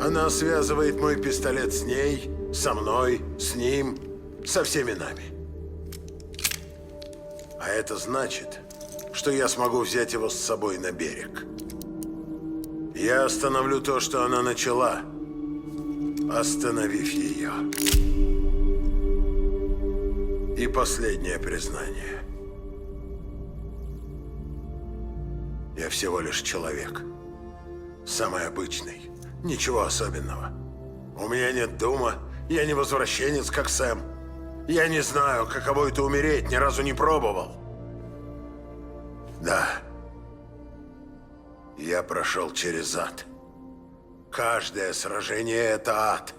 Она связывает мой пистолет с ней, со мной, с ним, со всеми нами. А это значит, что я смогу взять его с собой на берег. Я остановлю то, что она начала, остановив ее. И последнее признание. Я всего лишь человек. Самый обычный. Ничего особенного. У меня нет дома, я не возвращенец, как Сэм. Я не знаю, каково это умереть, ни разу не пробовал. Да. Я прошел через ад. Каждое сражение — это ад.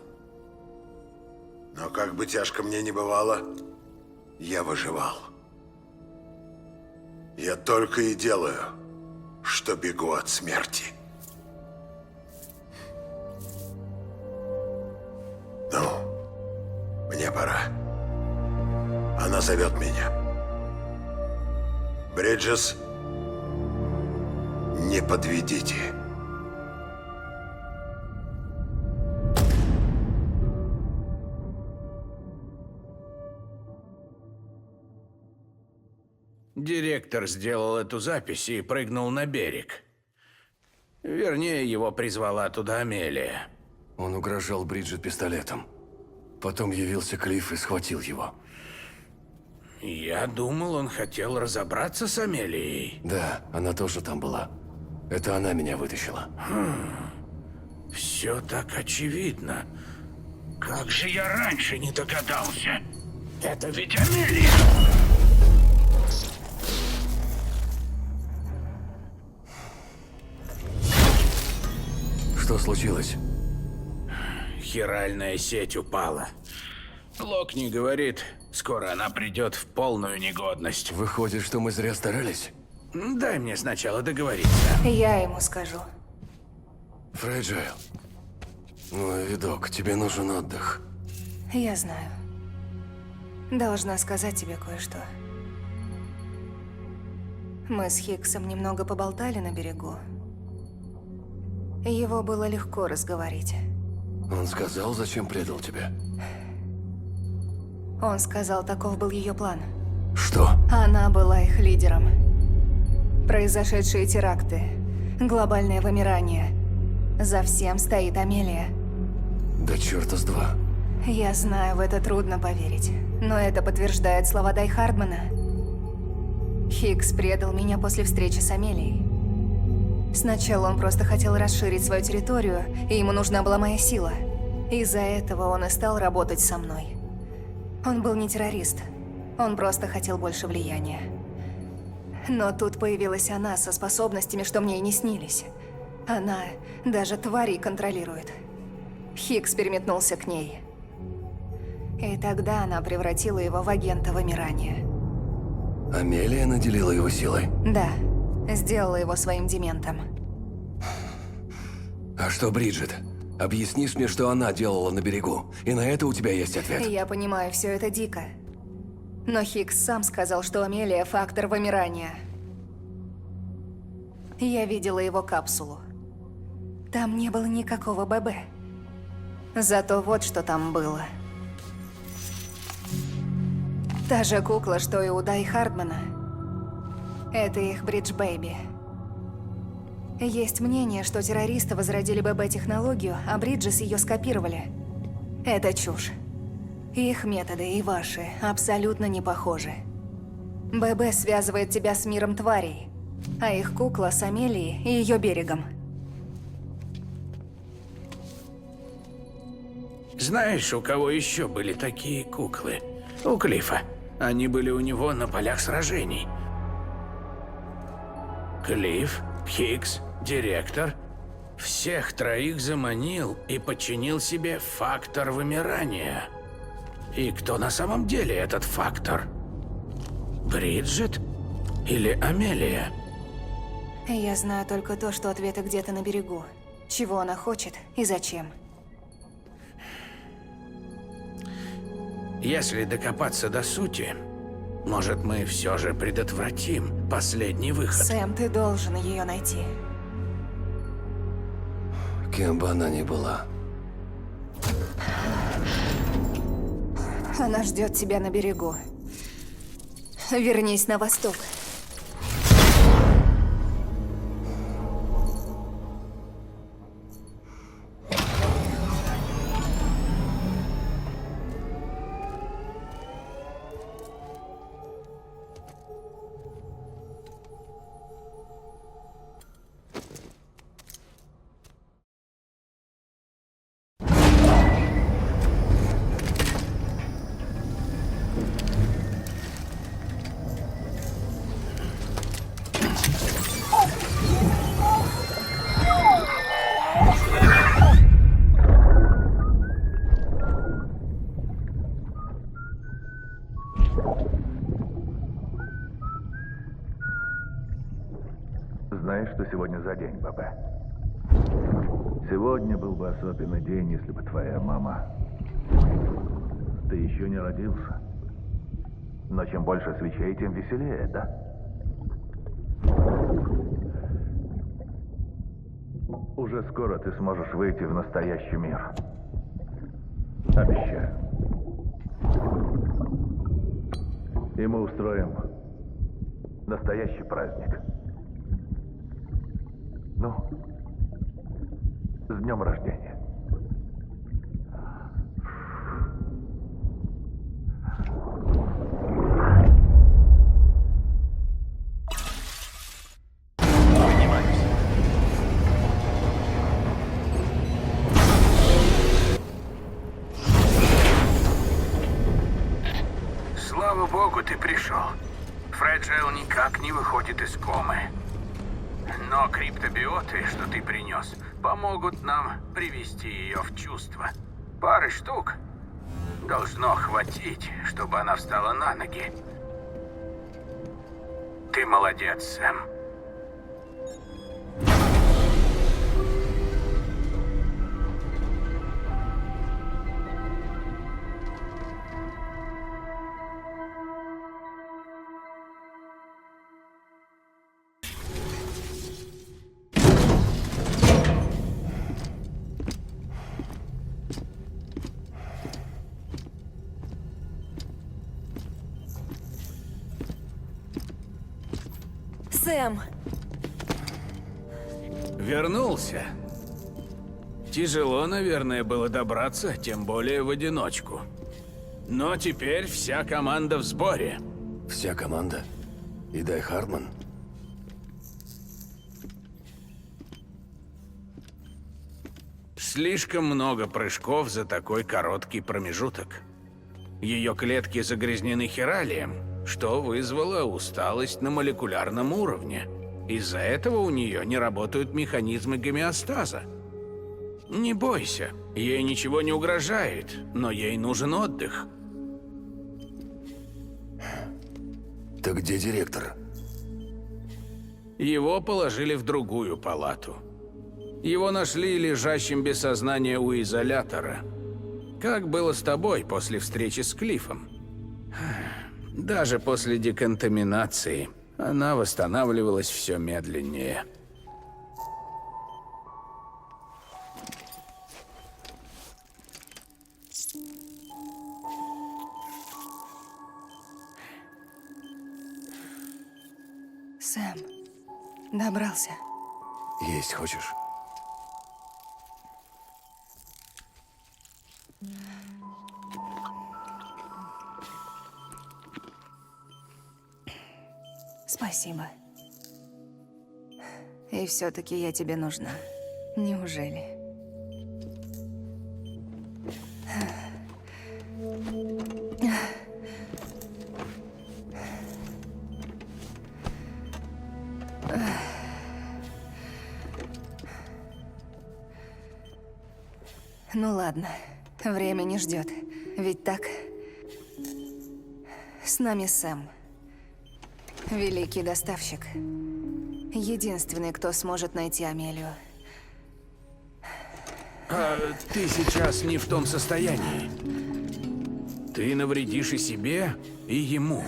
Но как бы тяжко мне ни бывало, я выживал. Я только и делаю, что бегу от смерти. Ну, мне пора. Она зовет меня. Бриджес, не подведите. Директор сделал эту запись и прыгнул на берег. Вернее, его призвала туда Амелия. Он угрожал Бриджит пистолетом. Потом явился Клифф и схватил его. Я думал, он хотел разобраться с Амелией. Да, она тоже там была. Это она меня вытащила. Все так очевидно. Как же я раньше не догадался? Это ведь Амелия! Что случилось? Хиральная сеть упала. Локни говорит, скоро она придет в полную негодность. Выходит, что мы зря старались? Дай мне сначала договориться. Я ему скажу. Фрэджайл. Мой видок, тебе нужен отдых. Я знаю. Должна сказать тебе кое-что. Мы с Хиксом немного поболтали на берегу. Его было легко разговорить. Он сказал, зачем предал тебя? Он сказал, таков был ее план. Что? Она была их лидером. Произошедшие теракты, глобальное вымирание. За всем стоит Амелия. Да черта с два. Я знаю, в это трудно поверить. Но это подтверждает слова Дай Хардмана. Хикс предал меня после встречи с Амелией. Сначала он просто хотел расширить свою территорию, и ему нужна была моя сила. Из-за этого он и стал работать со мной. Он был не террорист. Он просто хотел больше влияния. Но тут появилась она со способностями, что мне и не снились. Она даже тварей контролирует. Хикс переметнулся к ней. И тогда она превратила его в агента вымирания. Амелия наделила его силой? Да, сделала его своим дементом. А что Бриджит? Объяснишь мне, что она делала на берегу? И на это у тебя есть ответ? Я понимаю, все это дико. Но Хикс сам сказал, что Амелия – фактор вымирания. Я видела его капсулу. Там не было никакого ББ. Зато вот что там было. Та же кукла, что и у Дай Хардмана. Это их Бридж Бэйби. Есть мнение, что террористы возродили ББ-технологию, а Бриджес ее скопировали. Это чушь. Их методы и ваши абсолютно не похожи. ББ связывает тебя с миром тварей, а их кукла с Амелией и ее берегом. Знаешь, у кого еще были такие куклы? У Клиффа. Они были у него на полях сражений. Клифф, Хикс, директор. Всех троих заманил и подчинил себе фактор вымирания. И кто на самом деле этот фактор? Бриджит или Амелия? Я знаю только то, что ответы где-то на берегу. Чего она хочет и зачем. Если докопаться до сути, может, мы все же предотвратим последний выход. Сэм, ты должен ее найти. Кем бы она ни была. Она ждет тебя на берегу. Вернись на восток. Знаешь, что сегодня за день, Бабе? Сегодня был бы особенный день, если бы твоя мама... Ты еще не родился. Но чем больше свечей, тем веселее, да? Уже скоро ты сможешь выйти в настоящий мир. Обещаю. И мы устроим настоящий праздник. Ну, с днем рождения. Слава богу, ты пришел. Фреджайл никак не выходит из комы. Но криптобиоты, что ты принес, помогут нам привести ее в чувство. Пары штук должно хватить, чтобы она встала на ноги. Ты молодец, Сэм. Сэм! Вернулся. Тяжело, наверное, было добраться, тем более в одиночку. Но теперь вся команда в сборе. Вся команда? И Дай Хардман? Слишком много прыжков за такой короткий промежуток. Ее клетки загрязнены хиралием, что вызвало усталость на молекулярном уровне. Из-за этого у нее не работают механизмы гомеостаза. Не бойся, ей ничего не угрожает, но ей нужен отдых. Так где директор? Его положили в другую палату. Его нашли лежащим без сознания у изолятора. Как было с тобой после встречи с Клиффом? Даже после деконтаминации она восстанавливалась все медленнее. Сэм, добрался. Есть хочешь? Спасибо. И все-таки я тебе нужна. Неужели? Ну ладно, время не ждет. Ведь так? С нами Сэм. Великий доставщик. Единственный, кто сможет найти Амелию. Ты сейчас не в том состоянии. Ты навредишь и себе, и ему.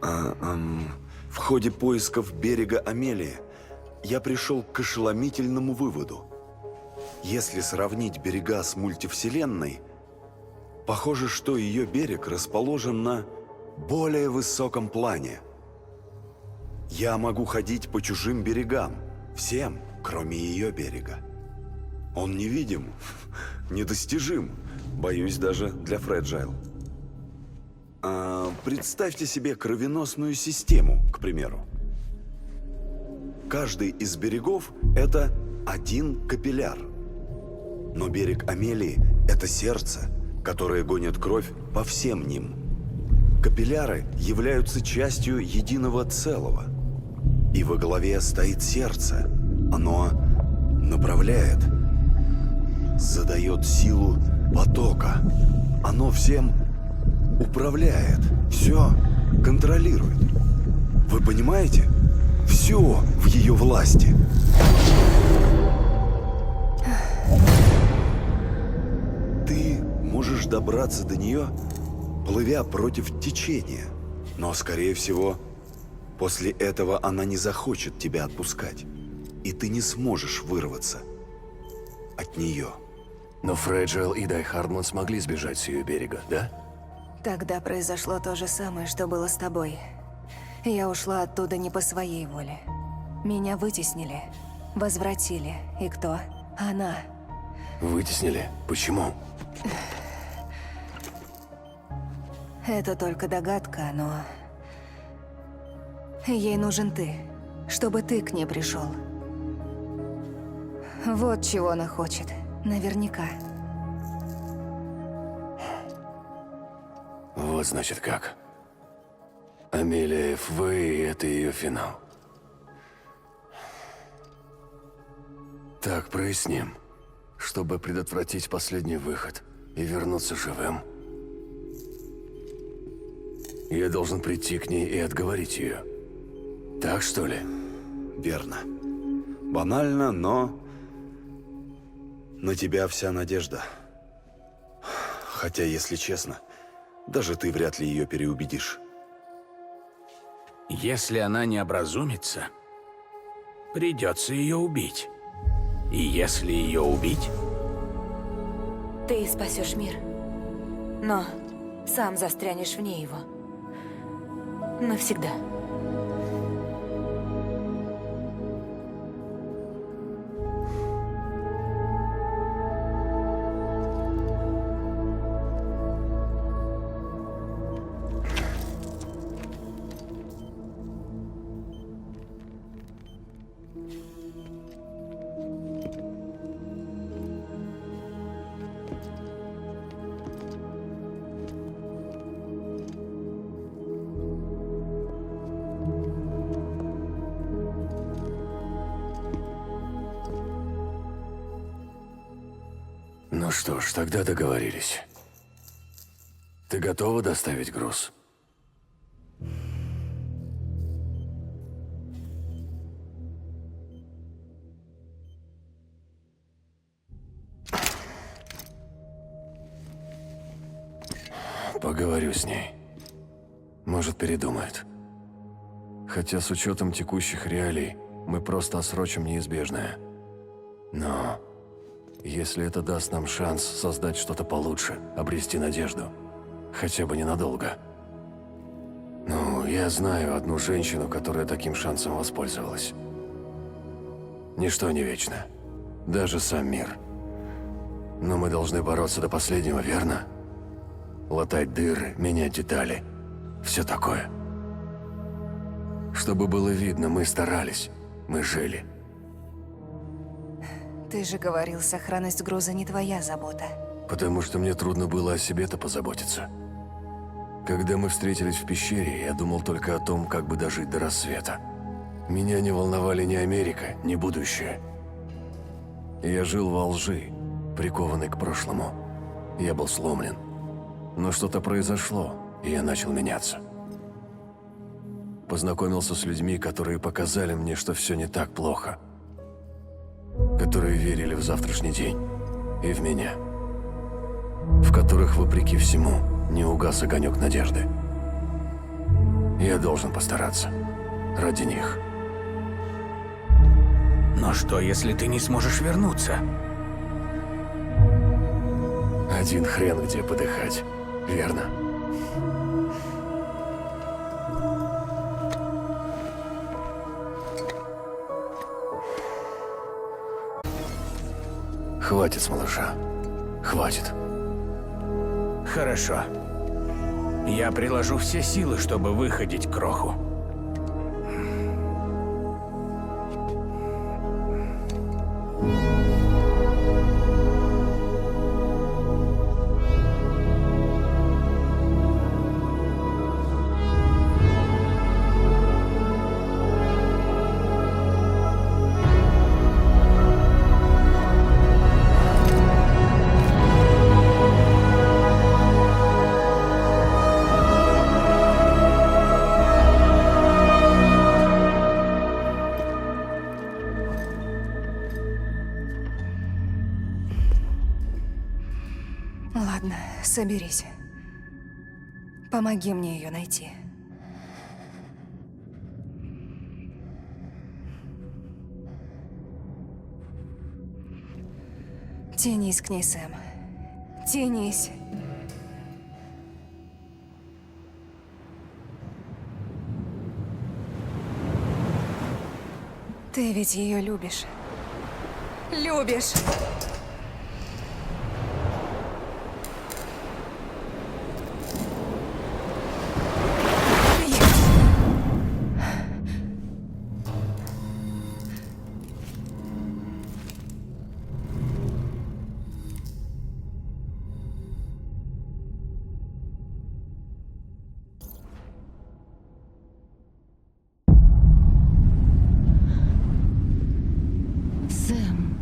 В ходе поисков берега Амелии я пришел к ошеломительному выводу. Если сравнить берега с мультивселенной, похоже, что ее берег расположен на более высоком плане. Я могу ходить по чужим берегам, всем, кроме ее берега. Он невидим, недостижим, боюсь, даже для Фреджайл. Представьте себе кровеносную систему, к примеру. Каждый из берегов – это один капилляр. Но берег Амелии – это сердце, которое гонит кровь по всем ним. Капилляры являются частью единого целого. И во главе стоит сердце. Оно направляет, задает силу потока. Оно всем управляет, все контролирует. Вы понимаете? Все в ее власти. Ты можешь добраться до нее, плывя против течения. Но, скорее всего, после этого она не захочет тебя отпускать. И ты не сможешь вырваться от нее. Но Фреджайл и Дай Хардман смогли сбежать с ее берега, да? Тогда произошло то же самое, что было с тобой. Я ушла оттуда не по своей воле. Меня вытеснили, возвратили. И кто? Она. Вытеснили? Почему? Это только догадка, но... Ей нужен ты, чтобы ты к ней пришел. Вот чего она хочет. Наверняка. Вот значит как. Амелия ФВ, и это ее финал. Так, проясним. Чтобы предотвратить последний выход и вернуться живым, я должен прийти к ней и отговорить ее. Так, что ли? Верно. Банально, но... на тебя вся надежда. Хотя, если честно, даже ты вряд ли ее переубедишь. Если она не образумится, придется ее убить. И если ее убить, Ты спасешь мир, но сам застрянешь вне его. Навсегда. Ну что ж, тогда договорились. Ты готова доставить груз? Поговорю с ней. Может, передумает. Хотя с учетом текущих реалий мы просто отсрочим неизбежное. Но если это даст нам шанс создать что-то получше, обрести надежду, хотя бы ненадолго. Ну, я знаю одну женщину, которая таким шансом воспользовалась. Ничто не вечно. Даже сам мир. Но мы должны бороться до последнего, верно? Латать дыры, менять детали. Все такое. Чтобы было видно, мы старались. Мы жили. Ты же говорил, сохранность груза не твоя забота. Потому что мне трудно было о себе-то позаботиться. Когда мы встретились в пещере, я думал только о том, как бы дожить до рассвета. Меня не волновали ни Америка, ни будущее. Я жил во лжи, прикованный к прошлому. Я был сломлен. Но что-то произошло, и я начал меняться. Познакомился с людьми, которые показали мне, что все не так плохо. Которые верили в завтрашний день и в меня. В которых, вопреки всему, не угас огонек надежды. Я должен постараться. Ради них. но что, если ты не сможешь вернуться? Один хрен где подыхать, верно? Хватит с малыша. Хватит. Хорошо. Я приложу все силы, чтобы выходить кроху. Ладно, соберись. Помоги мне ее найти. Тянись к ней, Сэм. Тянись. Ты ведь ее любишь. Любишь! Сэм,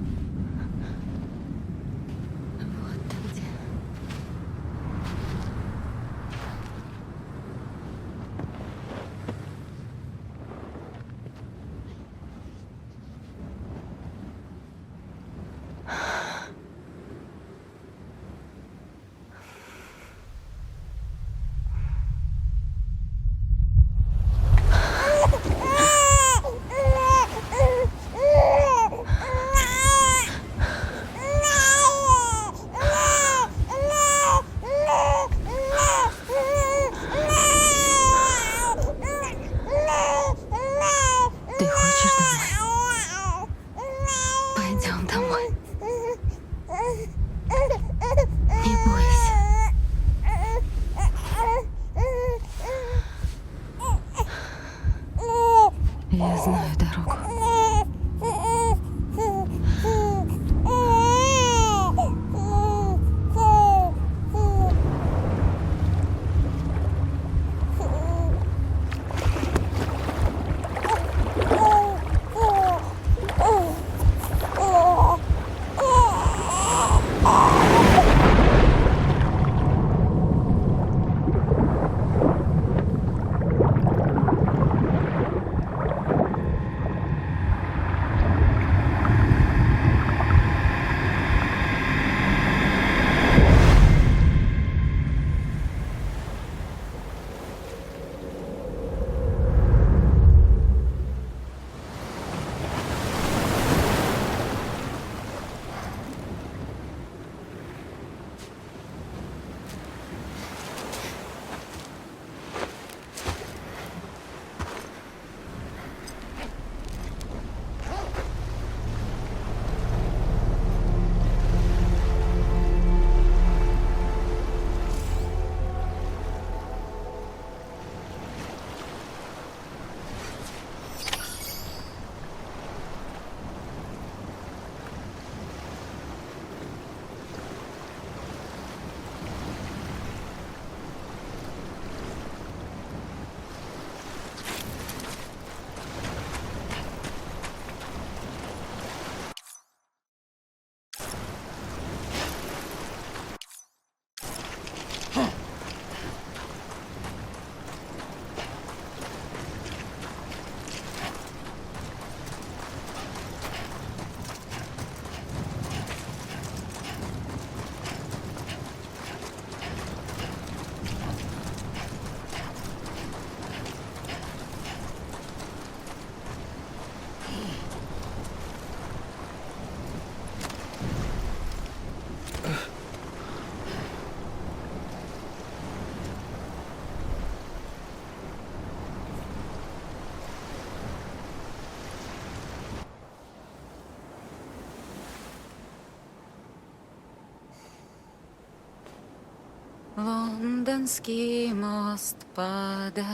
Лондонский мост падает,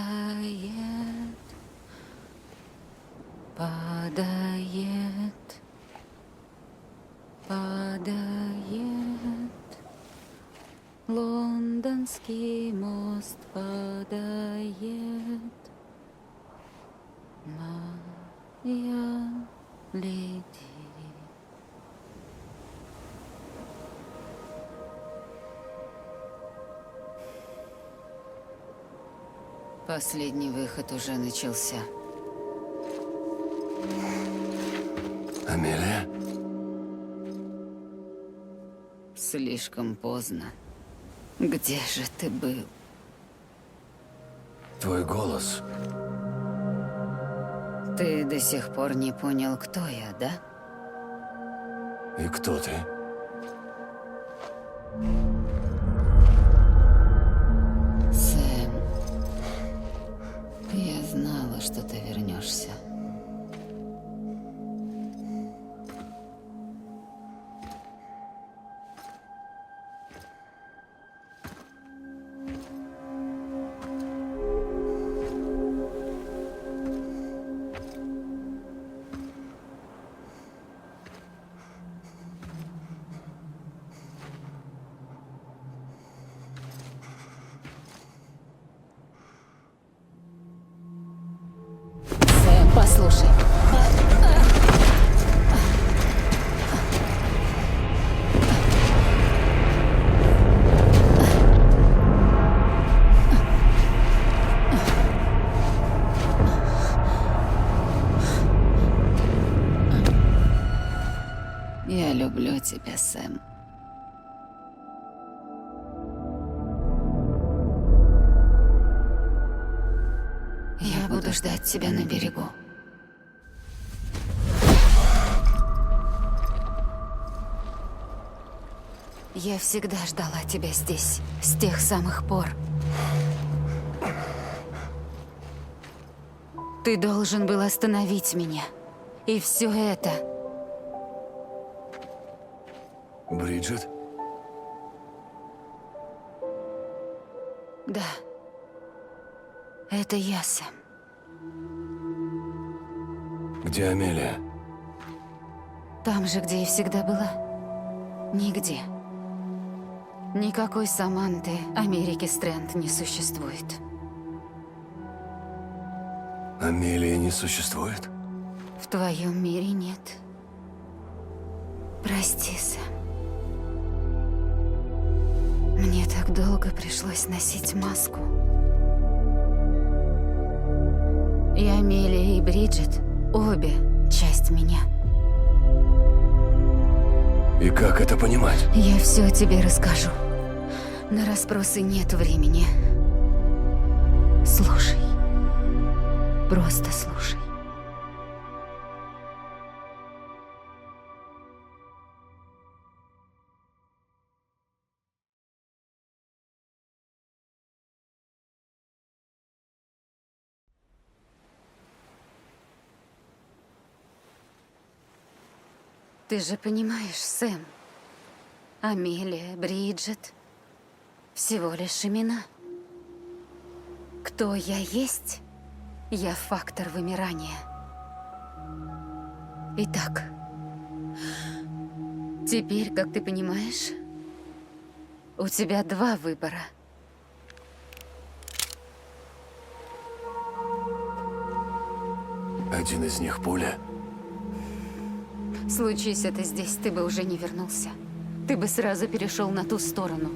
падает, падает. Лондонский мост падает. Моя леди. Последний выход уже начался. Амелия? Слишком поздно. Где же ты был? Твой голос. Ты до сих пор не понял, кто я, да? И кто ты? Сэм, я знала, что ты вернешься. Сэм, послушай. Я люблю тебя, Сэм. Я буду ждать тебя на берегу. Я всегда ждала тебя здесь, с тех самых пор. Ты должен был остановить меня. И все это... Бриджит? Да. Это я, Сэм. Где Амелия? Там же, где и всегда была. Нигде. Никакой Саманты Америки Стрэнд не существует. Амелии не существует? В твоем мире нет. Прости, Сэм. Мне так долго пришлось носить маску. И Амелия, и Бриджит обе часть меня. И как это понимать? Я все тебе расскажу. На расспросы нет времени. Слушай. Просто слушай. Ты же понимаешь, Сэм, Амелия, Бриджит — всего лишь имена. Кто я есть? Я фактор вымирания. Итак, теперь, как ты понимаешь, у тебя два выбора. Один из них пуля. Случись это здесь, ты бы уже не вернулся. Ты бы сразу перешел на ту сторону.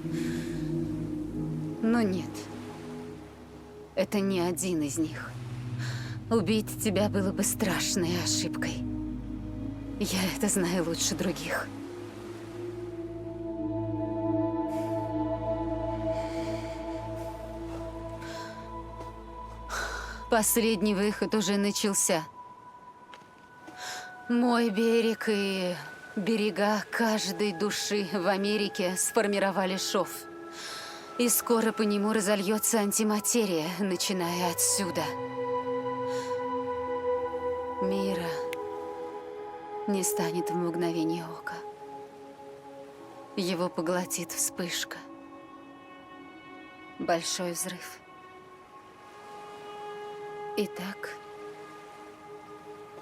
Но нет. Это не один из них. Убить тебя было бы страшной ошибкой. Я это знаю лучше других. Последний выход уже начался. Мой берег и берега каждой души в Америке сформировали шов. И скоро по нему разольется антиматерия, начиная отсюда. Мира не станет в мгновение ока. Его поглотит вспышка. большой взрыв. Итак,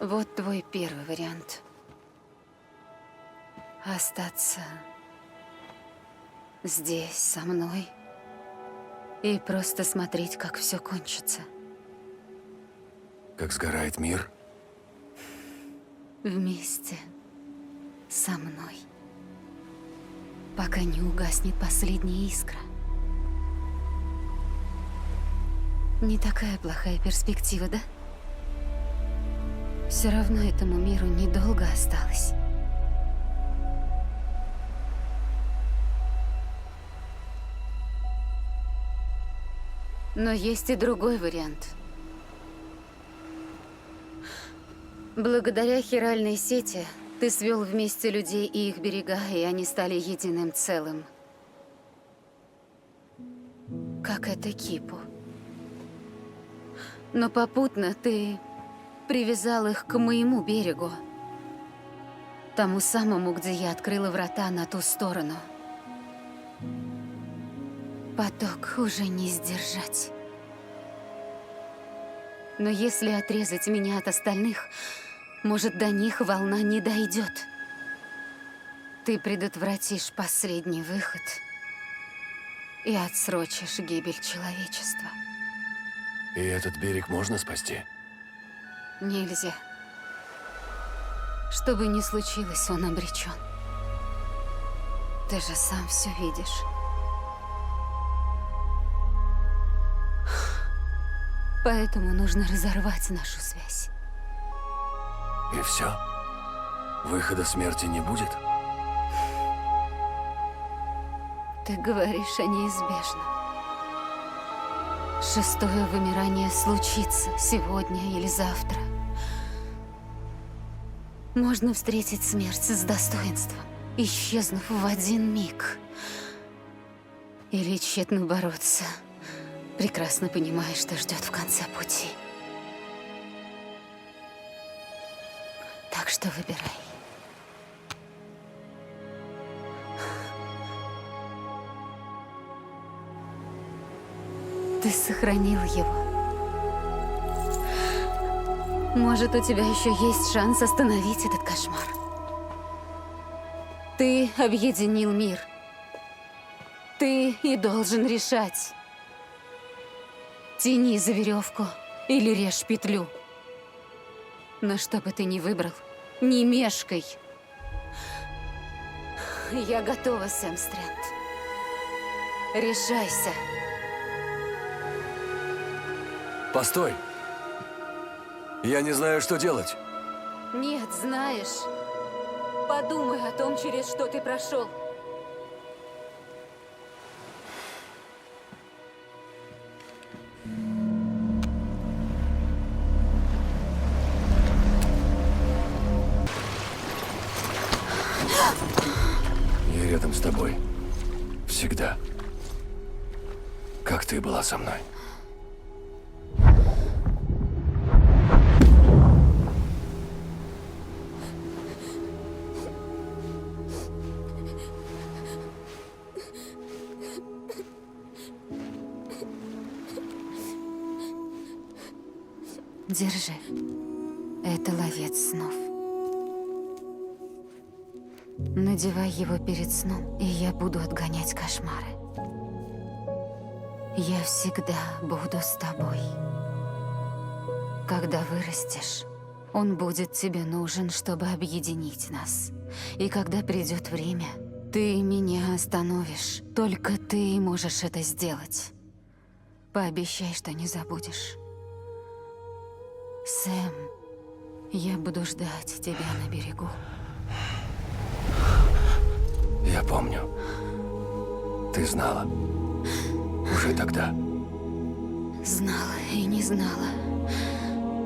вот твой первый вариант. Остаться здесь со мной и просто смотреть, как все кончится. Как сгорает мир? Вместе со мной. Пока не угаснет последняя искра. Не такая плохая перспектива, да? Все равно этому миру недолго осталось. Но есть и другой вариант. Благодаря хиральной сети ты свел вместе людей и их берега, и они стали единым целым. Как это Кипу. Но попутно ты привязал их к моему берегу. Тому самому, где я открыла врата на ту сторону. Поток уже не сдержать. Но если отрезать меня от остальных, может, до них волна не дойдет. Ты предотвратишь последний выход и отсрочишь гибель человечества. И этот берег можно спасти? Нельзя. Что бы ни случилось, он обречен. Ты же сам все видишь. Поэтому нужно разорвать нашу связь. И все? Выхода смерти не будет? Ты говоришь о неизбежном. Шестое вымирание случится сегодня или завтра. Можно встретить смерть с достоинством, исчезнув в один миг. Или тщетно бороться, прекрасно понимая, что ждет в конце пути. Так что выбирай. Ты сохранил его. Может, у тебя еще есть шанс остановить этот кошмар. Ты объединил мир. Ты и должен решать. Тяни за веревку или режь петлю. Но что бы ты ни выбрал, не мешкай. Я готова, Сэм Стрэнд. Решайся. Постой! Я не знаю, что делать. Нет, знаешь. Подумай о том, через что ты прошел. Я рядом с тобой. Всегда. Как ты была со мной. Держи. Это ловец снов. Надевай его перед сном, и я буду отгонять кошмары. Я всегда буду с тобой. Когда вырастешь, он будет тебе нужен, чтобы объединить нас. И когда придет время, ты меня остановишь. Только ты можешь это сделать. Пообещай, что не забудешь. Сэм, я буду ждать тебя на берегу. Я помню. Ты знала. Уже тогда. Знала и не знала.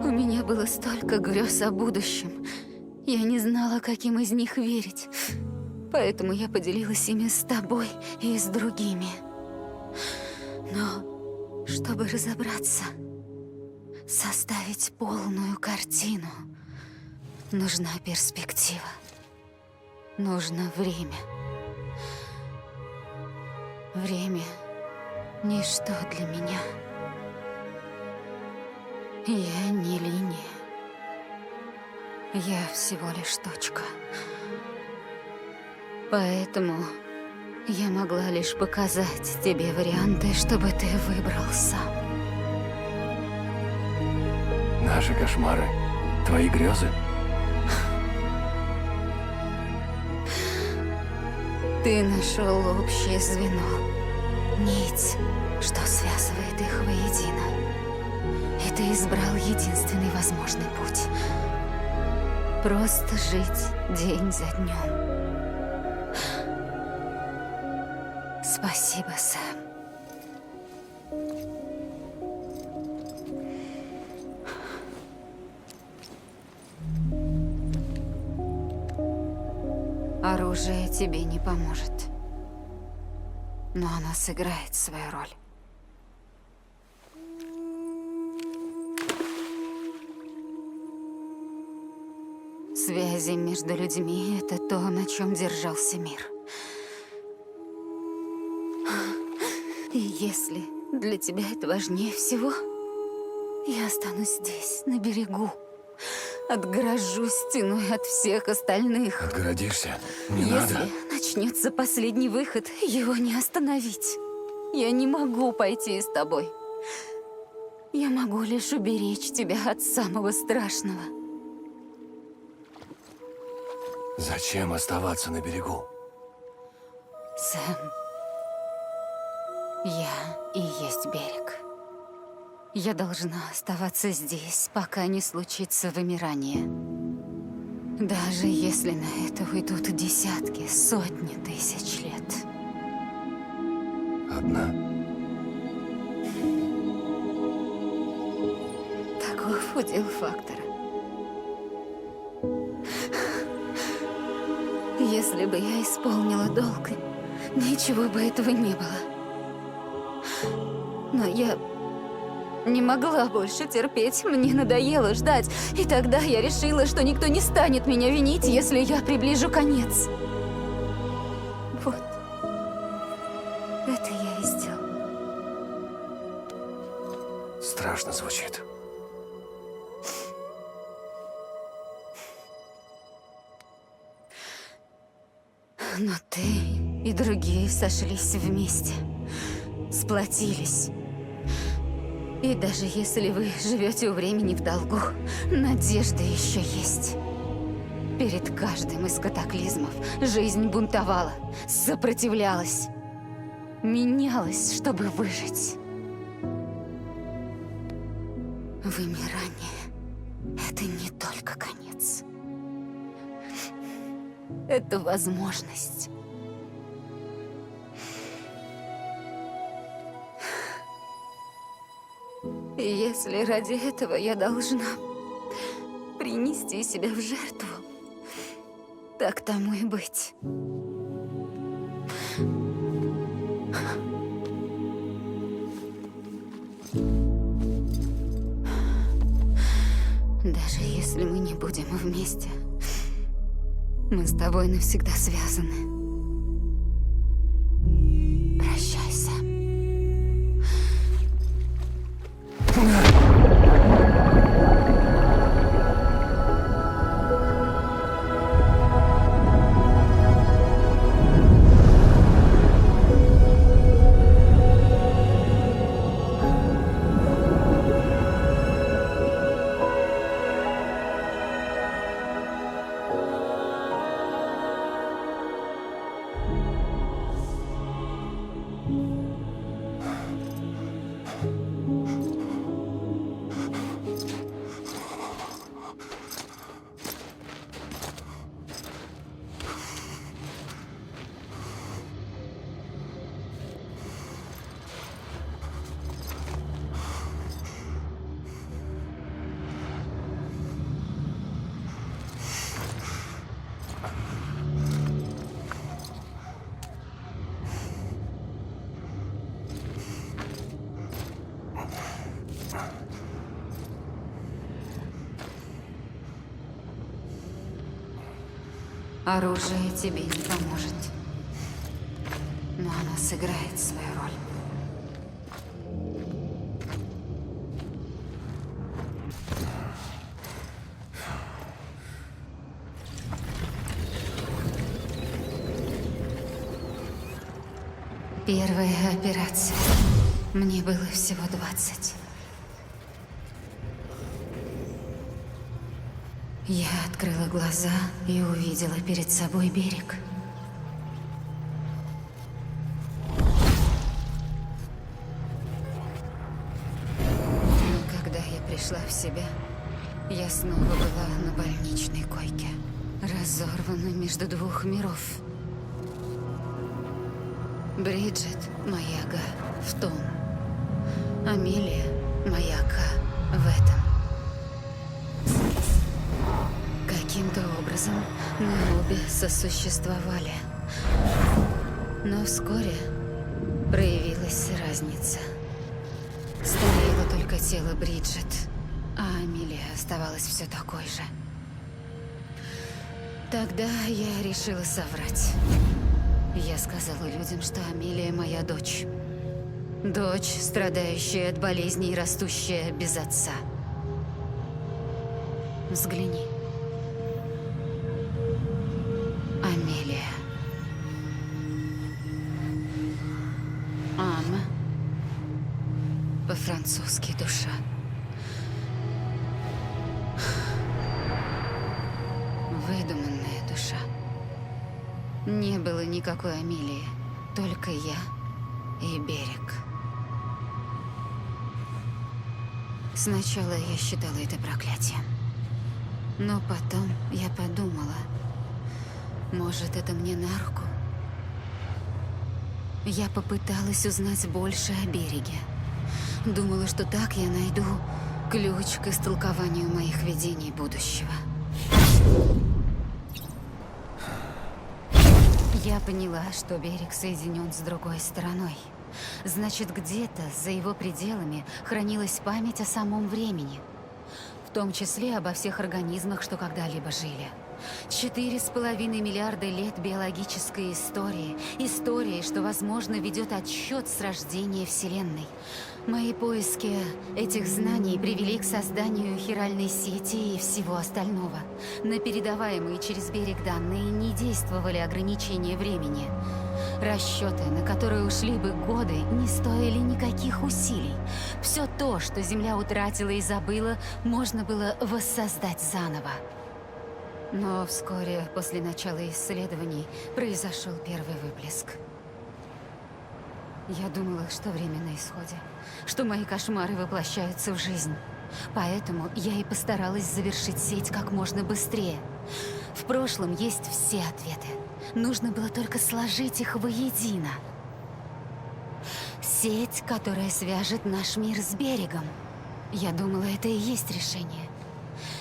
У меня было столько грез о будущем. Я не знала, каким из них верить. Поэтому я поделилась ими с тобой и с другими. Но, чтобы разобраться, составить полную картину, нужна перспектива. Нужно время. Время ничто для меня. Я не линия. Я всего лишь точка. Поэтому я могла лишь показать тебе варианты, чтобы ты выбрал сам. Наши кошмары, твои грезы? Ты нашел общее звено, нить, что связывает их воедино. И ты избрал единственный возможный путь. Просто жить день за днем. Спасибо, Сэм. Оружие тебе не поможет. Но оно сыграет свою роль. Связи между людьми — это то, на чем держался мир. И если для тебя это важнее всего, я останусь здесь, на берегу. Отгорожусь стеной от всех остальных. Отгородишься? Не Если надо. начнется последний выход, его не остановить. Я не могу пойти с тобой. Я могу лишь уберечь тебя от самого страшного. Зачем оставаться на берегу? Сэм, я и есть берег. Я должна оставаться здесь, пока не случится вымирание. Даже если на это уйдут десятки, сотни тысяч лет. Одна? Таков удел фактора. Если бы я исполнила долг, ничего бы этого не было. Но я не могла больше терпеть, мне надоело ждать. И тогда я решила, что никто не станет меня винить, если я приближу конец. Вот. Это я и сделала. Страшно звучит. Но ты и другие сошлись вместе, сплотились. И даже если вы живете у времени в долгу, надежда еще есть. Перед каждым из катаклизмов жизнь бунтовала, сопротивлялась, менялась, чтобы выжить. Вымирание — это не только конец. Это возможность. И если ради этого я должна принести себя в жертву, так тому и быть. Даже если мы не будем вместе, мы с тобой навсегда связаны. Прощай, Сэм. Оружие тебе не поможет, но оно сыграет свою роль. Первая операция. Мне было всего 20. Я открыла глаза и увидела перед собой берег. Но когда я пришла в себя, я снова была на больничной койке, разорвана между двух миров. Бриджит, моя Ага, в том. Амелия, моя Ка, в этом. Каким-то образом мы обе сосуществовали. Но вскоре проявилась разница. Старело только тело Бриджит, а Амелия оставалась все такой же. Тогда я решила соврать. Я сказала людям, что Амелия моя дочь. Дочь, страдающая от болезней и растущая без отца. Взгляни. Амелия. Ама. По-французски душа. Выдуманная душа. Не было никакой Амелии, только я и берег. Сначала я считала это проклятием. Но потом я подумала, может, это мне на руку? Я попыталась узнать больше о береге. Думала, что так я найду ключ к истолкованию моих видений будущего. Я поняла, что берег соединен с другой стороной. Значит, где-то за его пределами хранилась память о самом времени. В том числе обо всех организмах, что когда-либо жили. 4,5 миллиарда лет биологической истории. Истории, что, возможно, ведет отсчет с рождения Вселенной. Мои поиски этих знаний привели к созданию хиральной сети и всего остального. На передаваемые через берег данные не действовали ограничения времени. Расчеты, на которые ушли бы годы, не стоили никаких усилий. Все то, что Земля утратила и забыла, можно было воссоздать заново. Но вскоре после начала исследований произошел первый выплеск. Я думала, что время на исходе, что мои кошмары воплощаются в жизнь. Поэтому я и постаралась завершить сеть как можно быстрее. В прошлом есть все ответы. Нужно было только сложить их воедино. Сеть, которая свяжет наш мир с берегом. Я думала, это и есть решение.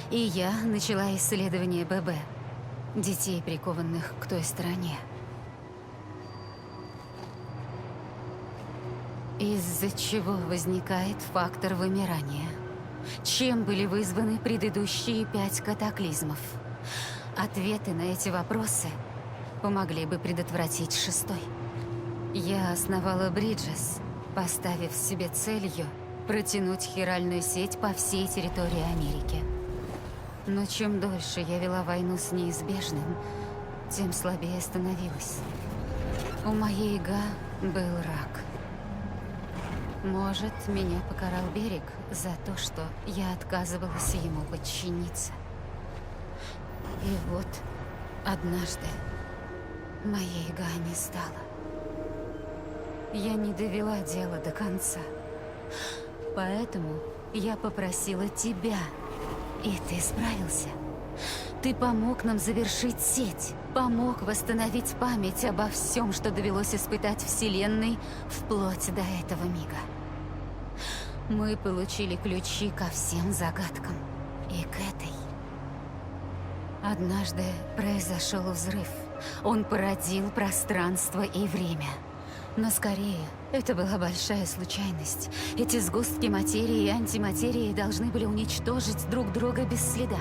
И я начала исследование ББ. Детей, прикованных к той стороне. Из-за чего возникает фактор вымирания? Чем были вызваны предыдущие 5 катаклизмов? Ответы на эти вопросы помогли бы предотвратить 6-й. Я основала Бриджес, поставив себе целью протянуть хиральную сеть по всей территории Америки. Но чем дольше я вела войну с неизбежным, тем слабее становилась. У моей Га был рак. Может, меня покарал берег за то, что я отказывалась ему подчиниться. И вот однажды моей Га не стало. Я не довела дело до конца. Поэтому я попросила тебя, и ты справился. Ты помог нам завершить сеть, помог восстановить память обо всем, что довелось испытать Вселенной вплоть до этого мига. Мы получили ключи ко всем загадкам, и к этой. Однажды произошел взрыв. Он породил пространство и время. Но скорее, это была большая случайность. Эти сгустки материи и антиматерии должны были уничтожить друг друга без следа.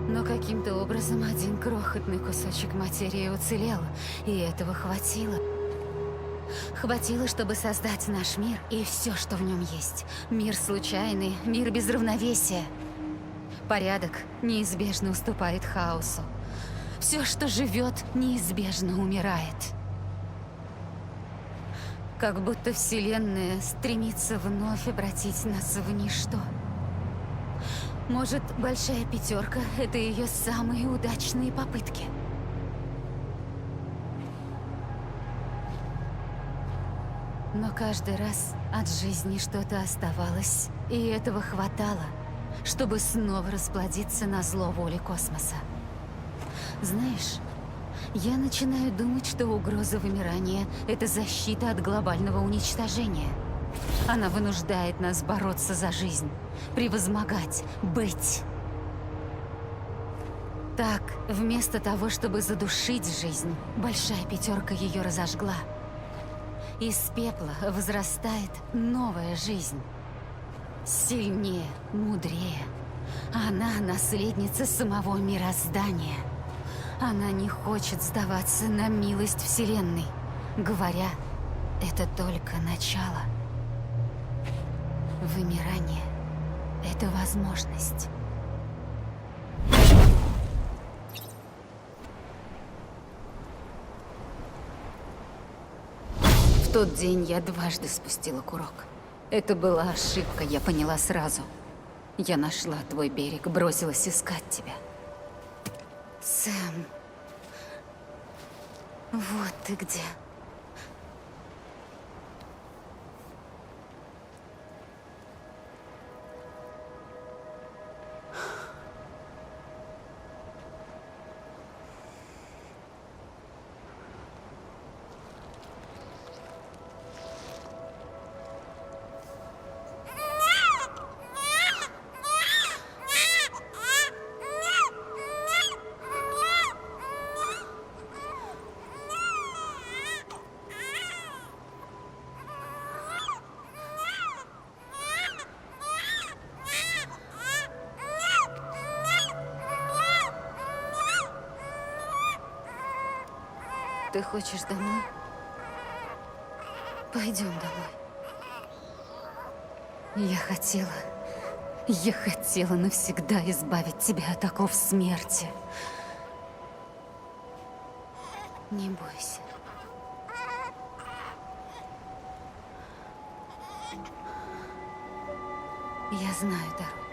Но каким-то образом один крохотный кусочек материи уцелел, и этого хватило. Хватило, чтобы создать наш мир и все, что в нем есть. Мир случайный, мир без равновесия. Порядок неизбежно уступает хаосу. Все, что живет, неизбежно умирает. Как будто Вселенная стремится вновь обратить нас в ничто. Может, Большая Пятерка — это ее самые удачные попытки? Но каждый раз от жизни что-то оставалось, и этого хватало, чтобы снова расплодиться на зло воли космоса. Знаешь, я начинаю думать, что угроза вымирания — это защита от глобального уничтожения. Она вынуждает нас бороться за жизнь, превозмогать, быть. Так, вместо того, чтобы задушить жизнь, Большая Пятерка ее разожгла. Из пепла возрастает новая жизнь. Сильнее, мудрее. Она наследница самого мироздания. Она не хочет сдаваться на милость Вселенной, говоря, это только начало. Вымирание — это возможность. В тот день я дважды спустила курок. Это была ошибка, я поняла сразу. Я нашла твой берег, бросилась искать тебя. Сэм, вот ты где. Ты хочешь домой? Пойдем домой. Я хотела навсегда избавить тебя от оков смерти. Не бойся. Я знаю дорогу.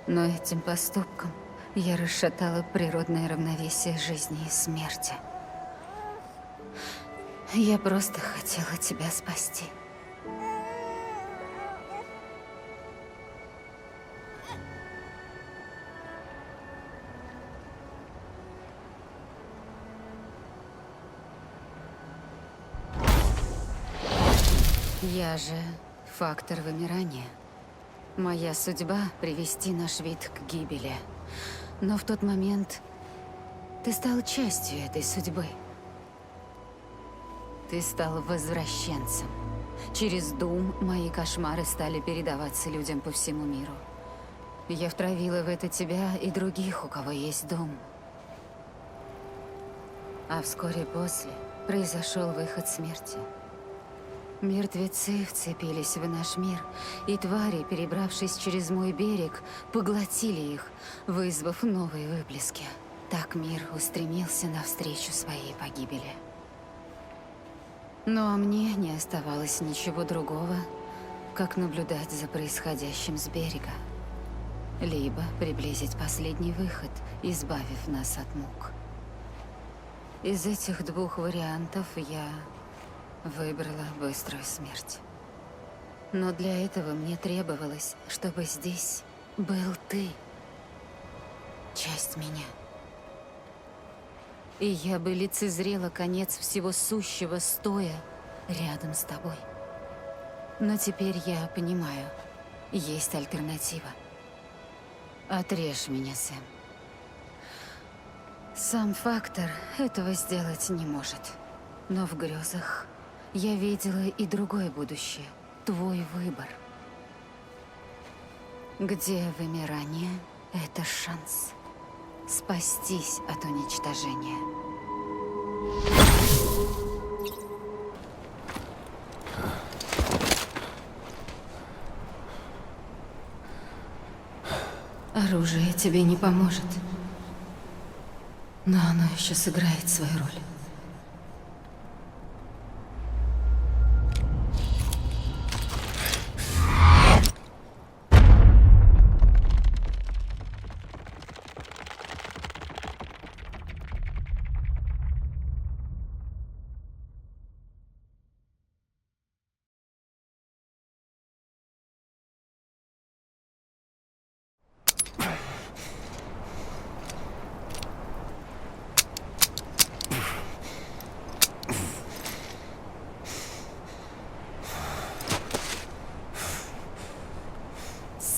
Но этим поступком я расшатала природное равновесие жизни и смерти. Я просто хотела тебя спасти. Я же фактор вымирания. Моя судьба — привести наш вид к гибели. Но в тот момент ты стал частью этой судьбы. Ты стал возвращенцем. Через Дум мои кошмары стали передаваться людям по всему миру. Я втравила в это тебя и других, у кого есть Дум. А вскоре после произошел выход смерти. Мертвецы вцепились в наш мир, и твари, перебравшись через мой берег, поглотили их, вызвав новые выплески. Так мир устремился навстречу своей погибели. Ну а мне не оставалось ничего другого, как наблюдать за происходящим с берега. Либо приблизить последний выход, избавив нас от мук. Из этих двух вариантов я выбрала быструю смерть. Но для этого мне требовалось, чтобы здесь был ты. Часть меня. И я бы лицезрела конец всего сущего, стоя рядом с тобой. Но теперь я понимаю, есть альтернатива. Отрежь меня, Сэм. Сам фактор этого сделать не может. Но в грезах я видела и другое будущее. Твой выбор. Где вымирание — это шанс спастись от уничтожения. Оружие тебе не поможет. Но оно еще сыграет свою роль.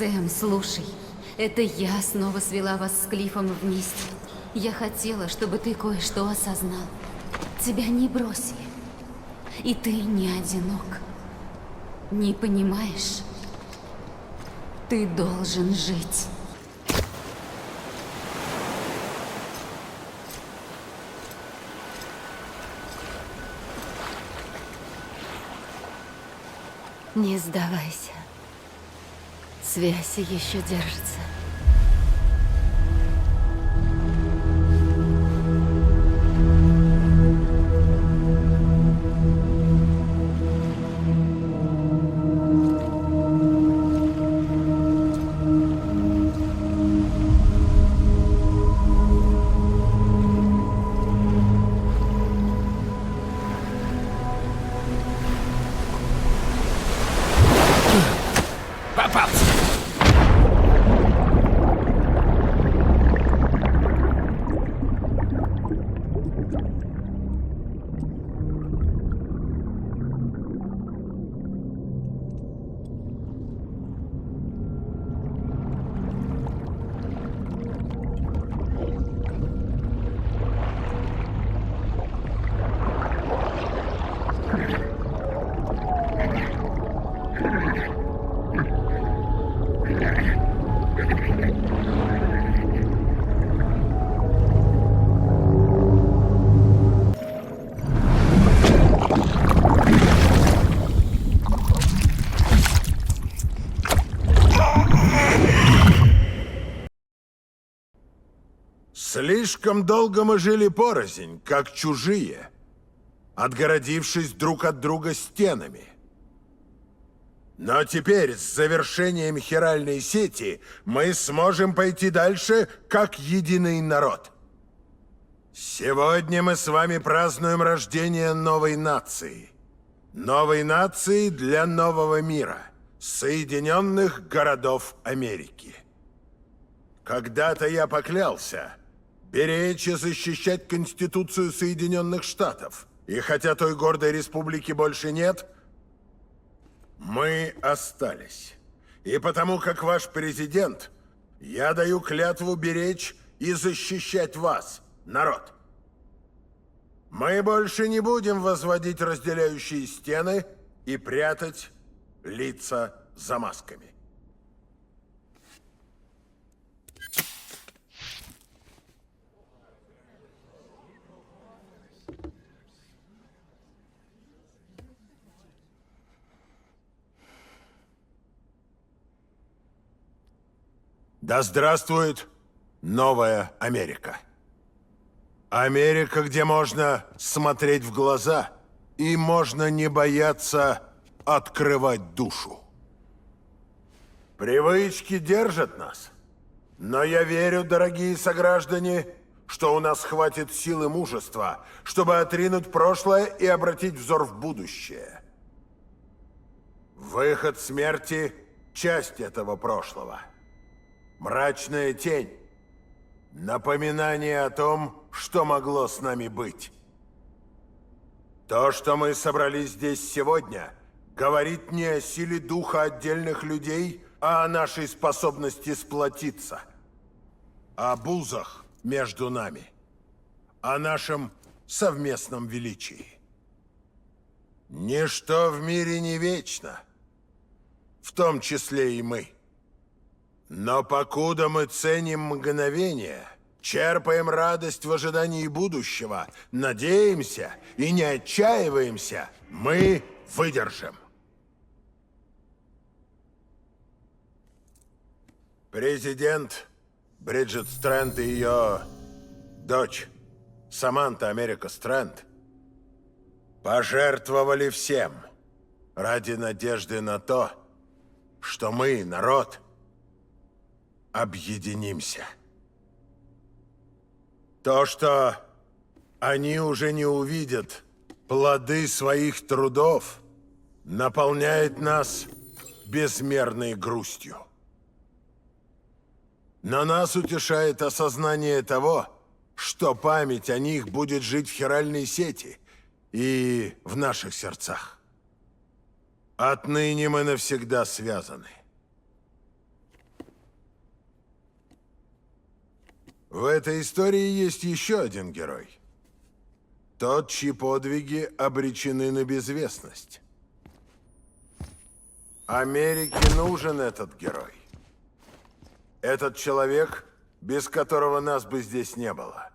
Сэм, слушай, это я снова свела вас с Клиффом вместе. Я хотела, чтобы ты кое-что осознал. Тебя не бросили. И ты не одинок. Не понимаешь? Ты должен жить. Не сдавайся. Связь еще держится. Попался! Слишком долго мы жили порознь, как чужие, отгородившись друг от друга стенами. Но теперь, с завершением хиральной сети, мы сможем пойти дальше, как единый народ. Сегодня мы с вами празднуем рождение новой нации. Новой нации для нового мира. Соединенных городов Америки. Когда-то я поклялся беречь и защищать Конституцию Соединенных Штатов. И хотя той гордой республики больше нет, мы остались. И потому как ваш президент, я даю клятву беречь и защищать вас, народ. Мы больше не будем возводить разделяющие стены и прятать лица за масками. Да здравствует новая Америка. Америка, где можно смотреть в глаза и можно не бояться открывать душу. Привычки держат нас, но я верю, дорогие сограждане, что у нас хватит сил и мужества, чтобы отринуть прошлое и обратить взор в будущее. Выход смерти – часть этого прошлого. Мрачная тень. Напоминание о том, что могло с нами быть. То, что мы собрались здесь сегодня, говорит не о силе духа отдельных людей, а о нашей способности сплотиться. О узах между нами. О нашем совместном величии. Ничто в мире не вечно. В том числе и мы. Но покуда мы ценим мгновение, черпаем радость в ожидании будущего, надеемся и не отчаиваемся, мы выдержим. Президент Бриджит Стрэнд и ее дочь Саманта Америка Стрэнд пожертвовали всем ради надежды на то, что мы, народ, объединимся. То, что они уже не увидят плоды своих трудов, наполняет нас безмерной грустью. Но нас утешает осознание того, что память о них будет жить в хиральной сети и в наших сердцах. Отныне мы навсегда связаны. В этой истории есть еще один герой. Тот, чьи подвиги обречены на безвестность. Америке нужен этот герой. Этот человек, без которого нас бы здесь не было.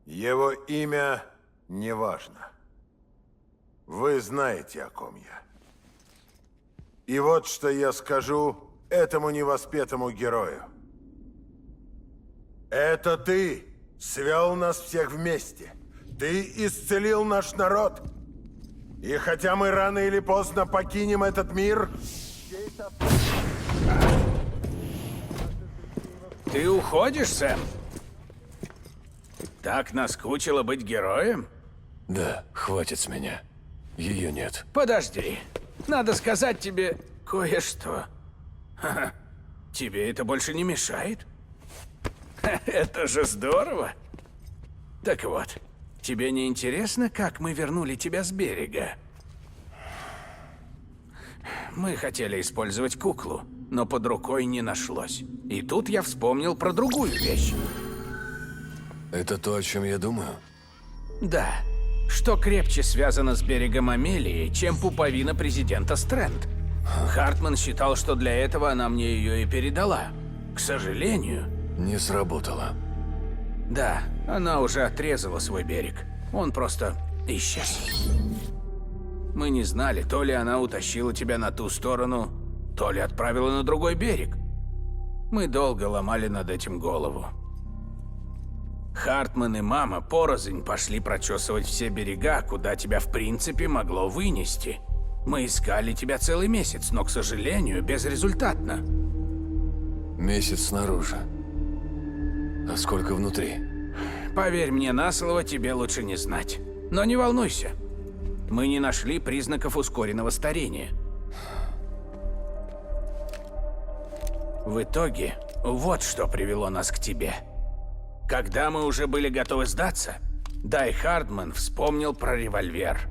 Его имя не важно. Вы знаете, о ком я. И вот что я скажу этому невоспетому герою. Это ты свел нас всех вместе. Ты исцелил наш народ. И хотя мы рано или поздно покинем этот мир... Ты уходишь, Сэм? Так наскучило быть героем? Да, хватит с меня. Ее нет. Подожди. Надо сказать тебе кое-что. Ха-ха. Тебе это больше не мешает? Это же здорово. Так вот, тебе не интересно, как мы вернули тебя с берега? Мы хотели использовать куклу, но под рукой не нашлось. И тут я вспомнил про другую вещь. Это то, о чем я думаю? Да. Что крепче связано с берегом Амелии, чем пуповина президента Стрэнд. Хартман считал, что для этого она мне ее и передала. К сожалению... Не сработало. Да, она уже отрезала свой берег. Он просто исчез. Мы не знали, то ли она утащила тебя на ту сторону, то ли отправила на другой берег. Мы долго ломали над этим голову. Хартман и мама порознь пошли прочесывать все берега, куда тебя в принципе могло вынести. Мы искали тебя целый месяц, но, к сожалению, безрезультатно. Месяц снаружи. А сколько внутри? Поверь мне на слово, тебе лучше не знать. Но не волнуйся. Мы не нашли признаков ускоренного старения. В итоге, вот что привело нас к тебе. Когда мы уже были готовы сдаться, Дай Хардман вспомнил про револьвер.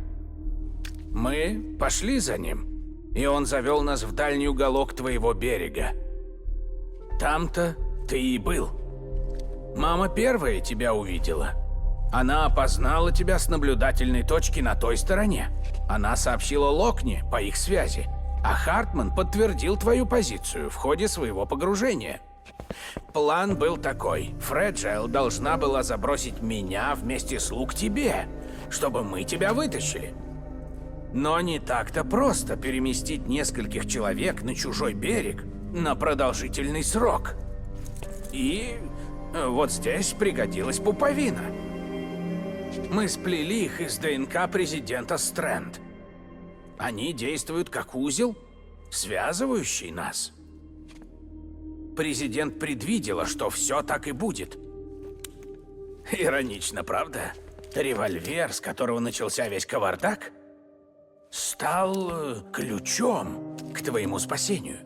Мы пошли за ним, и он завел нас в дальний уголок твоего берега. Там-то ты и был. Мама первая тебя увидела. Она опознала тебя с наблюдательной точки на той стороне. Она сообщила Локне по их связи, а Хартман подтвердил твою позицию в ходе своего погружения. План был такой. Фреджайл должна была забросить меня вместе с Лу к тебе, чтобы мы тебя вытащили. Но не так-то просто переместить нескольких человек на чужой берег на продолжительный срок. И вот здесь пригодилась пуповина. Мы сплели их из ДНК президента Стрэнд. Они действуют как узел, связывающий нас. Президент предвидела, что все так и будет. Иронично, правда? Револьвер, с которого начался весь кавардак, стал ключом к твоему спасению.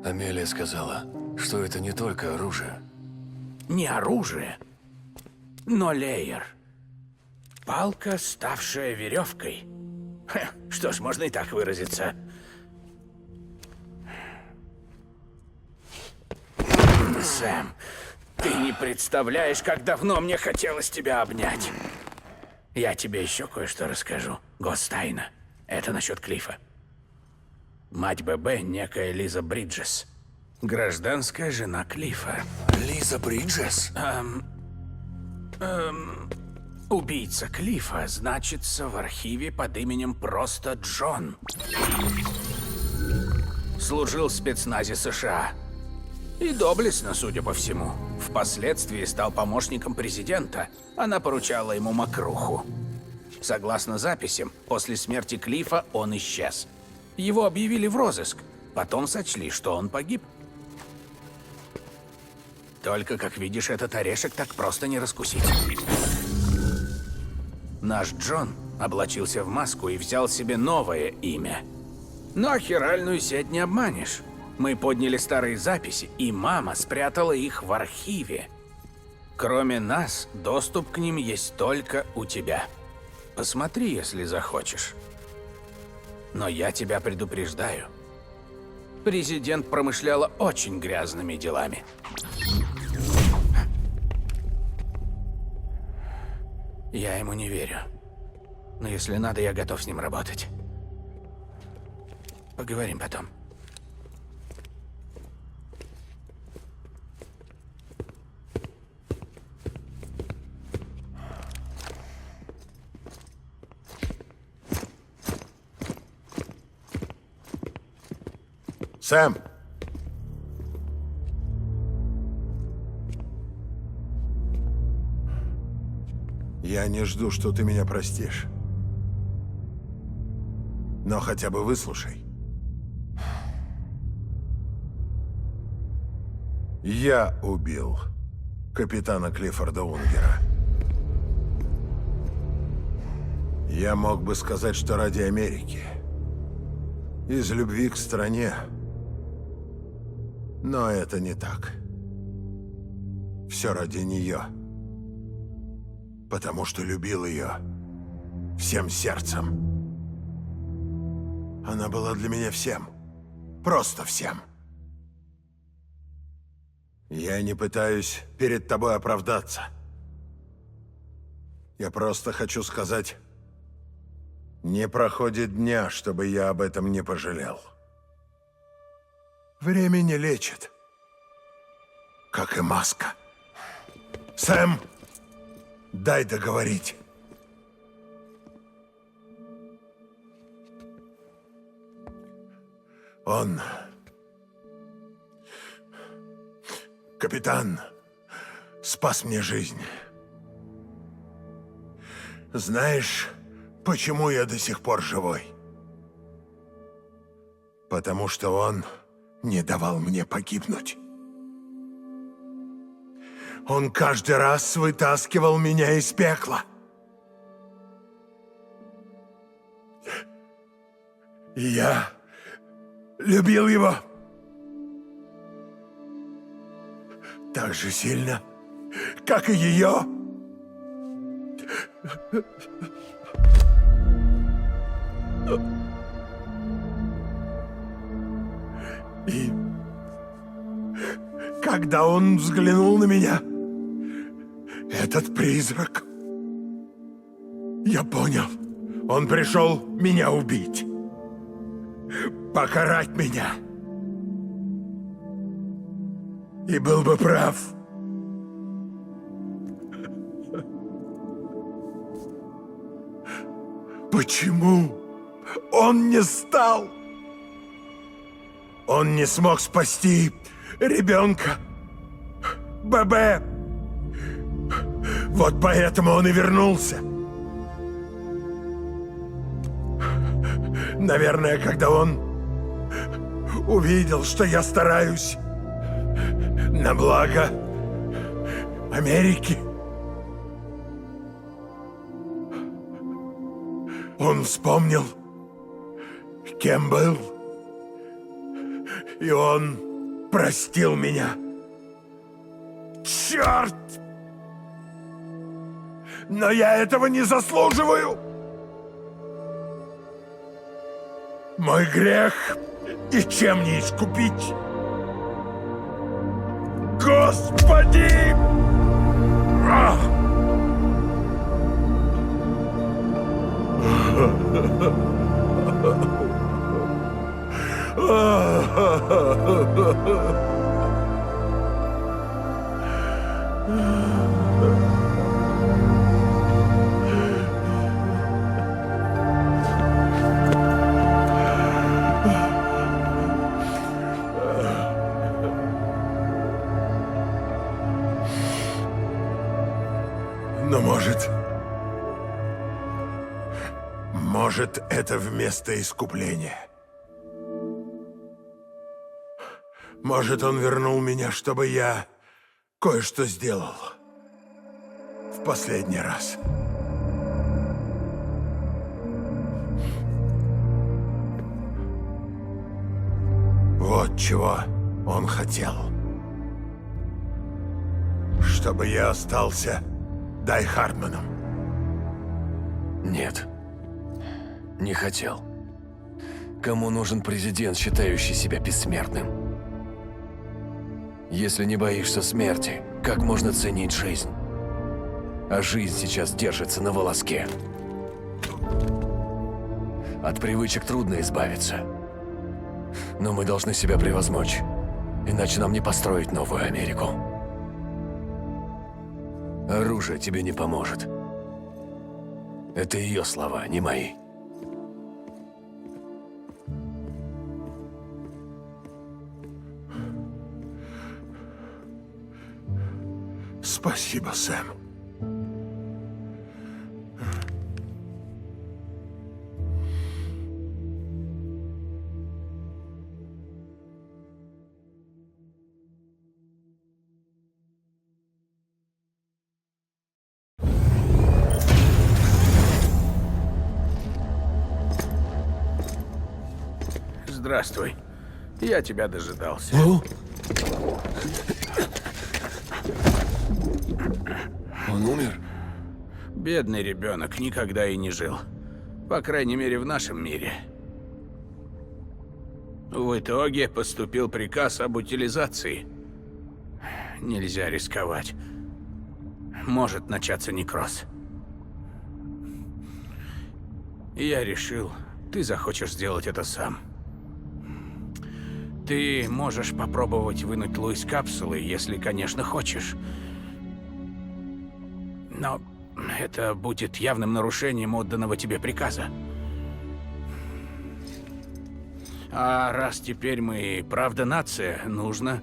Амелия сказала, что это не только оружие. Не оружие, но леер. Палка, ставшая веревкой. Что ж, можно и так выразиться. Сэм, ты не представляешь, как давно мне хотелось тебя обнять. Я тебе еще кое-что расскажу. Гостайна. Это насчет Клиффа. Мать ББ некая Лиза Бриджес. Гражданская жена Клиффа. Лиза Бриджес? Убийца Клиффа значится в архиве под именем просто Джон. Служил в спецназе США. И доблестно, судя по всему. Впоследствии стал помощником президента. Она поручала ему мокруху. Согласно записям, после смерти Клифа он исчез. Его объявили в розыск. Потом сочли, что он погиб. Только, как видишь, этот орешек так просто не раскусить. Наш Джон облачился в маску и взял себе новое имя. Но хиральную сеть не обманешь. Мы подняли старые записи, и мама спрятала их в архиве. Кроме нас, доступ к ним есть только у тебя. Посмотри, если захочешь. Но я тебя предупреждаю. Президент промышляла очень грязными делами. Я ему не верю. Но если надо, я готов с ним работать. Поговорим потом. Сэм! Я не жду, что ты меня простишь. Но хотя бы выслушай. Я убил капитана Клиффорда Унгера. Я мог бы сказать, что ради Америки. Из любви к стране. Но это не так. Все ради нее. Потому что любил ее всем сердцем. Она была для меня всем. Просто всем. Я не пытаюсь перед тобой оправдаться. Я просто хочу сказать, не проходит дня, чтобы я об этом не пожалел. Время не лечит. Как и маска. Сэм, дай договорить. Он... Капитан спас мне жизнь. Знаешь, почему я до сих пор живой? Потому что он не давал мне погибнуть. Он каждый раз вытаскивал меня из пекла. И я любил его так же сильно, как и ее. И когда он взглянул на меня, этот призрак, я понял, он пришел меня убить, покарать меня. И был бы прав. Почему он не стал? Он не смог спасти ребенка. ББ. Вот поэтому он и вернулся. Наверное, когда он увидел, что я стараюсь на благо Америки, он вспомнил, кем был, и он простил меня. Черт! Но я этого не заслуживаю! Мой грех ничем не искупить! Господи! Ах! Но может, это вместо искупления. Может, он вернул меня, чтобы я кое-что сделал. В последний раз. Вот чего он хотел. Чтобы я остался Дай Хардманом. Нет. Не хотел. Кому нужен президент, считающий себя бессмертным? Если не боишься смерти, как можно ценить жизнь? А жизнь сейчас держится на волоске. От привычек трудно избавиться. Но мы должны себя превозмочь. Иначе нам не построить новую Америку. Оружие тебе не поможет. Это ее слова, не мои. Спасибо, Сэм. Здравствуй. Я тебя дожидался. Он умер? Бедный ребенок никогда и не жил. По крайней мере, в нашем мире. В итоге поступил приказ об утилизации. Нельзя рисковать. Может начаться некроз. И я решил, ты захочешь сделать это сам. Ты можешь попробовать вынуть Лу из капсулы, если, конечно, хочешь. Но это будет явным нарушением отданного тебе приказа. А раз теперь мы правда нация, нужно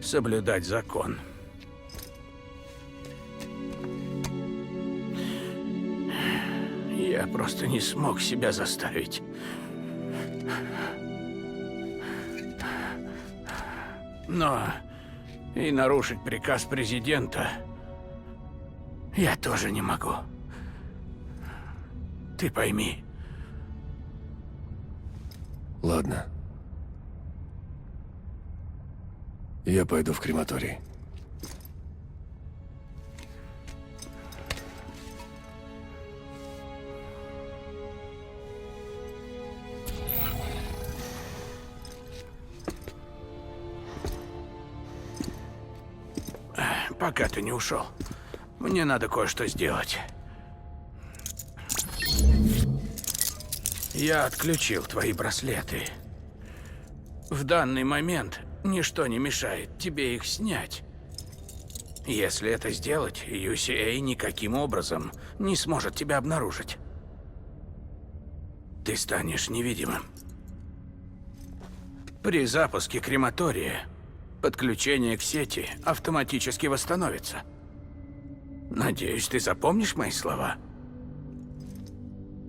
соблюдать закон. Я просто не смог себя заставить. Но и нарушить приказ президента я тоже не могу. Ты пойми. Ладно. Я пойду в крематорий. Пока ты не ушел, мне надо кое-что сделать. Я отключил твои браслеты. В данный момент ничто не мешает тебе их снять. Если это сделать, UCA никаким образом не сможет тебя обнаружить. Ты станешь невидимым. При запуске крематория подключение к сети автоматически восстановится. Надеюсь, ты запомнишь мои слова?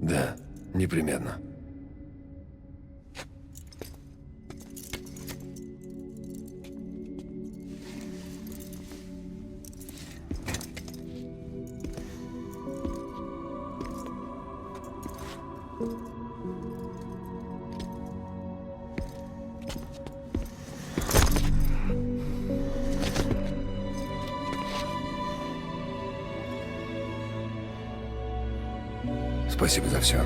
Да, непременно. Спасибо за все.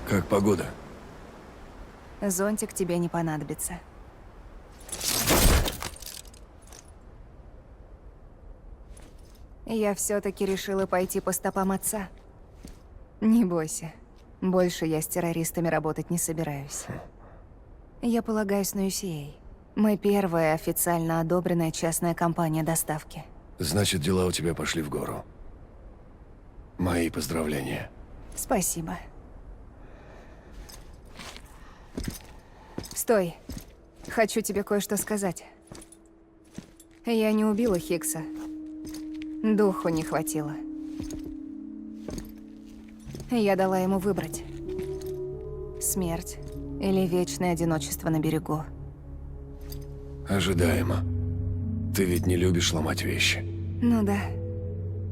Как погода? Зонтик тебе не понадобится. Я все-таки решила пойти по стопам отца. Не бойся. Больше я с террористами работать не собираюсь. Я полагаюсь на UCA. Мы первая официально одобренная частная компания доставки. Значит, дела у тебя пошли в гору. Мои поздравления. Спасибо. Стой. Хочу тебе кое-что сказать. Я не убила Хиггса. Духу не хватило. Я дала ему выбрать. Смерть или вечное одиночество на берегу. Ожидаемо. Ты ведь не любишь ломать вещи. Ну да.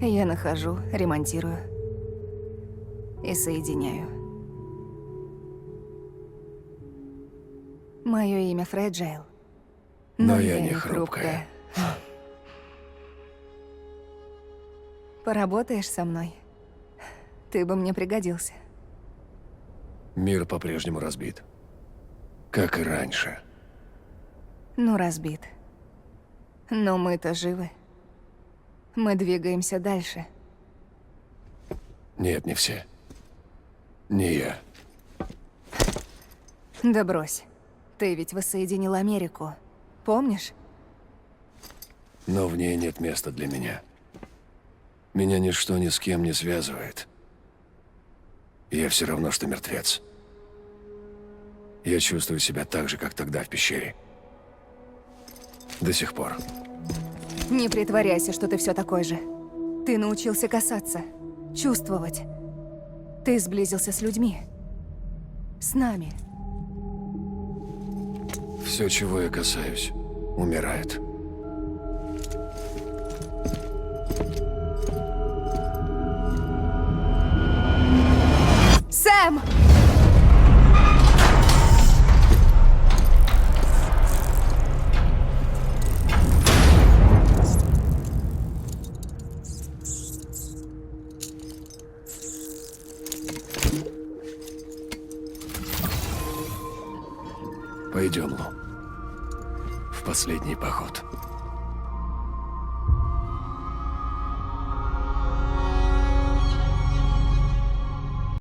Я нахожу, ремонтирую и соединяю. Мое имя Фрэджайл. Но я не хрупкая. Поработаешь со мной? Ты бы мне пригодился. Мир по-прежнему разбит. Как и раньше. Ну, разбит. Но мы-то живы. Мы двигаемся дальше. Нет, не все. Не я. Да брось. Ты ведь воссоединил Америку. Помнишь? Но в ней нет места для меня. Меня ничто ни с кем не связывает. Я все равно, что мертвец. Я чувствую себя так же, как тогда в пещере. До сих пор. Не притворяйся, что ты все такой же. Ты научился касаться, чувствовать. Ты сблизился с людьми. С нами. Все, чего я касаюсь, умирает. Сэм! Пойдем, Лу. В последний поход.